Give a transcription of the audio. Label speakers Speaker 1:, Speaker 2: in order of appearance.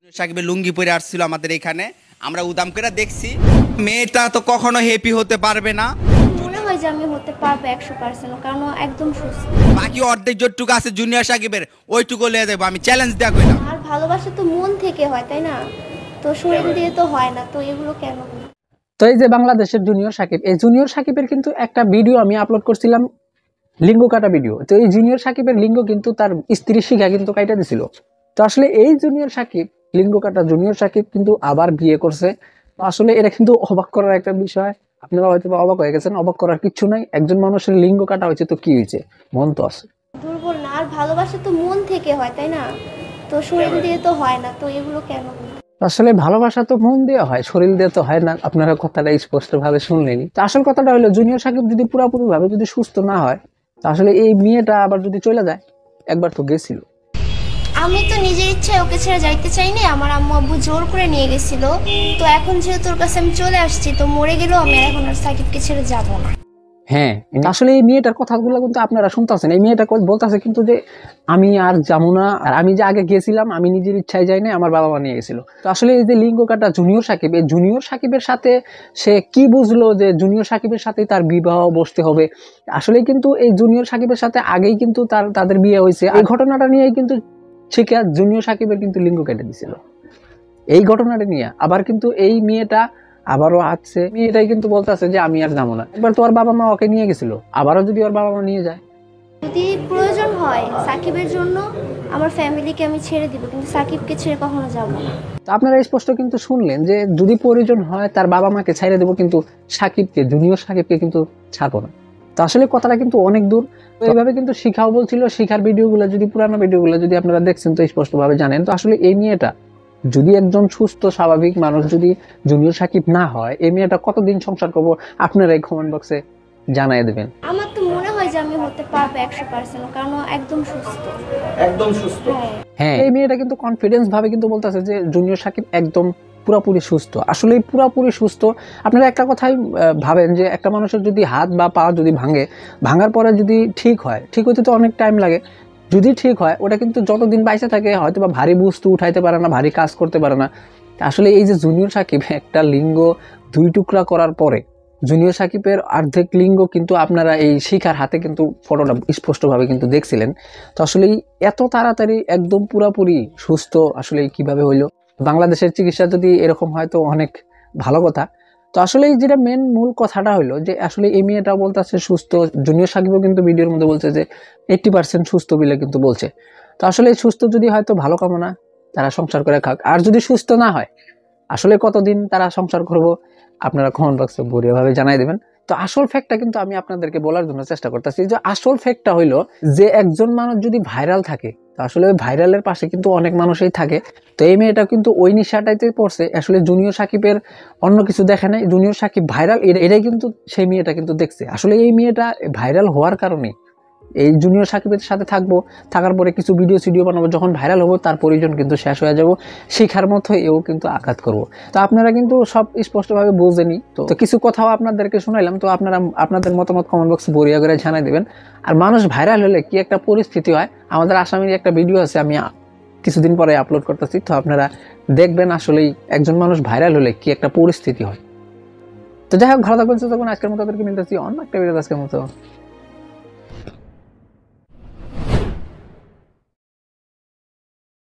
Speaker 1: সাকিবের লুঙ্গি পরে আসছিল আমাদের এখানে, আমরা উদাম করে দেখছি। মেয়েটা তো কখনো হ্যাপি হতে পারবে না।
Speaker 2: মনে হয় যে আমি হতে পারবো 100%, কারণ একদম সুস্থ।
Speaker 1: বাকি অর্ধেক যতটুকু আছে জুনিয়র সাকিবের ওইটুকু লিয়ে দেবো, আমি চ্যালেঞ্জ দেওয়া কইলাম।
Speaker 2: আর ভালোবাসা তো মন থেকে হয়, তাই না? তো শরীর দিয়ে তো হয় না, তো এগুলো কেন?
Speaker 3: তো এই যে বাংলাদেশের জুনিয়র সাকিব, এই জুনিয়র সাকিবের কিন্তু একটা ভিডিও আমি আপলোড করছিলাম, লিঙ্গ কাটা ভিডিও। তো এই জুনিয়র সাকিবের লিঙ্গ কিন্তু তার স্ত্রীর শিখা কিন্তু কাটা দিছিল। তো আসলে এই জুনিয়র সাকিব, লিঙ্গ কাটা জুনিয়র সাকিব কিন্তু আবার বিয়ে করছে। তো আসলে এটা কিন্তু অবাক করার একটা বিষয়। আপনারা হয়তো অবাক হয়ে গেছেন, অবাক করার কিছু নাই। একজন মানুষের লিঙ্গ কাটা হয়েছে তো কি হয়েছে, মন তো আছে।
Speaker 2: দুর্বল না, আর ভালোবাসা তো মন থেকে হয়, তাই না? তো শরীর দিয়ে তো হয় না, তো এগুলো কেন?
Speaker 3: আসলে ভালোবাসা তো মন দিয়ে হয়, শরীর দিয়ে তো হয় না। আপনারা কথাটা স্পষ্ট ভাবে শুনলেনি। তো আসল কথাটা হলো, জুনিয়র সাকিব যদি পুরোপুরি ভাবে যদি সুস্থ না হয়, আসলে এই মেয়েটা আবার যদি চলে যায়, একবার তো গেছিল।
Speaker 2: আমি তো নিজের ইচ্ছায় ওকে ছেড়ে যাইতে চাইনি, আমার আম্মু আব্বু জোর করে নিয়ে গেছিল। তো এখন যেহেতু তোর কাছে আমি চলে আসছি, তো মরে গেলেও আমি এখন আর সাকিবকে ছেড়ে যাব না।
Speaker 3: হ্যাঁ, আসলে এই মেয়েটার কথাগুলো কিন্তু আপনারা শুনতেছেন। এই মেয়েটা বলতেছে কিন্তু যে আমি আর যাবো না, আর আমি যে আগে গেছিলাম আমি নিজের ইচ্ছায় যাই না, আমার বাবা মা নিয়ে গেছিল। তো আসলে এই যে লিঙ্গ কাটা জুনিয়র সাকিব, এই জুনিয়র সাকিবের সাথে সে কি বুঝলো যে জুনিয়র সাকিবের সাথে তার বিবাহ বসতে হবে। আসলে কিন্তু এই জুনিয়র সাকিবের সাথে আগেই কিন্তু তাদের বিয়ে হয়েছে। এই ঘটনাটা নিয়েই কিন্তু শিখা জুনিয়র সাকিবের কিন্তু লিঙ্গ কেটে দিছিল। এই ঘটনাটা নিয়ে আবার কিন্তু এই মেয়েটা আবারও আছে, মেয়েটাই কিন্তু বলতেছে যে আমি আর যাবো না। একবার তো ওর বাবা মা ওকে নিয়ে গেছিল, আবারও যদি ওর বাবা মা নিয়ে যায়,
Speaker 2: যদি প্রয়োজন হয় সাকিবের জন্য আমার ফ্যামিলিকে আমি ছেড়ে দিব, কিন্তু সাকিবকে ছেড়ে কখনো যাব না।
Speaker 3: তো আপনারা স্পষ্ট কিন্তু শুনলেন যে যদি প্রয়োজন হয় তার বাবা মাকে ছেড়ে দেবো, কিন্তু সাকিবকে, জুনিয়র সাকিবকে কিন্তু ছাড়বো না। তো আসলে কথাটা কিন্তু অনেক দূর। তো এইভাবে কিন্তু শিখাও বলছিল। শিখার ভিডিওগুলো যদি, পুরানো ভিডিওগুলো যদি আপনারা দেখছেন, তো স্পষ্ট ভাবে জানেন। তো আসলে এই মেয়েটা যদি একজন সুস্থ স্বাভাবিক মানুষ যদি জুনিয়র সাকিব না হয়, এই মেয়েটা কতদিন সংসার করবো, আপনারা এই কমেন্ট বক্সে জানাই দেবেন।
Speaker 2: আমার তো মনে হয় যে আমি হতে পারবো 100%, কারণ একদম সুস্থ।
Speaker 1: একদম সুস্থ।
Speaker 3: হ্যাঁ, এই মেয়েটা কিন্তু কনফিডেন্স ভাবে কিন্তু বলতেছে যে জুনিয়র সাকিব একদম পুরাপুরি সুস্থ। আসলে পুরাপুরি সুস্থ। আপনারা একটা কথাই ভাবেন যে একটা মানুষের যদি হাত বা পা যদি ভাঙার পরে যদি ঠিক হয়, ঠিক হতে তো অনেক টাইম লাগে। যদি ঠিক হয়, ওটা কিন্তু যতদিন বাইসে থাকে হয়তো বা ভারী বস্তু উঠাইতে পারে না, ভারী কাজ করতে পারে না। আসলে এই যে জুনিয়র সাকিব একটা লিঙ্গ 2 টুকরা করার পরে, জুনিয়র সাকিবের অর্ধেক লিঙ্গ কিন্তু আপনারা এই শিখার হাতে কিন্তু ফটোটা স্পষ্টভাবে কিন্তু দেখছিলেন। তো আসলে এত তাড়াতাড়ি একদম পুরাপুরি সুস্থ আসলে কিভাবে হইলো? বাংলাদেশের চিকিৎসা যদি এরকম হয় তো অনেক ভালো কথা। তো আসলে যেটা মেন মূল কথাটা হলো যে আসলে এই মেয়েটাও বলতেছে সুস্থ, জুনিয়র সাকিবও কিন্তু ভিডিওর মধ্যে বলছে যে 80% সুস্থ বলে কিন্তু বলছে। তো আসলে সুস্থ যদি হয় তো ভালো কামনা, তারা সংসার করে খাক। আর যদি সুস্থ না হয়, আসলে কতদিন তারা সংসার করব, আপনারা কমেন্ট বক্সে বড়িয়াভাবে জানাই দেবেন। তো আসল ফ্যাক্টটা কিন্তু আমি আপনাদেরকে বলার জন্য চেষ্টা করতেছি, যে আসল ফ্যাক্টটা হইলো যে একজন মানুষ যদি ভাইরাল থাকে, তো আসলে ভাইরালের পাশে কিন্তু অনেক মানুষই থাকে। তো এই মেয়েটা কিন্তু ওই নিশাটাইতে পড়ছে। আসলে জুনিয়র সাকিবের অন্য কিছু দেখে নাই, জুনিয়র সাকিব ভাইরাল, এটাই কিন্তু সেই মেয়েটা কিন্তু দেখছে। আসলে এই মেয়েটা ভাইরাল হওয়ার কারণে এই জুনিয়র সাকিবের সাথে থাকবো, থাকার পরে কিছু ভিডিও বানাবো, যখন ভাইরাল হবো তার প্রয়োজন কিন্তু শেষ হয়ে যাব, শিখার মতো এও কিন্তু আঘাত করব। তো আপনারা কিন্তু সব স্পষ্টভাবে বুঝেনি। তো কিছু কথাও আপনাদেরকে শোনাইলাম। তো আপনারা আপনাদের মতামত কমেন্ট বক্সে বড়িয়া করে জানাই দেবেন। আর মানুষ ভাইরাল হলে কি একটা পরিস্থিতি হয়, আমাদের আসামের একটা ভিডিও আছে, আমি কিছুদিন পরে আপলোড করতেছি। তো আপনারা দেখবেন আসলেই একজন মানুষ ভাইরাল হলে কি একটা পরিস্থিতি হয়। তো যাই হোক, ভালো থাকবেন, তখন আজকের মতো মিলতেছি অন্য একটা ভিডিও আজকের মতো।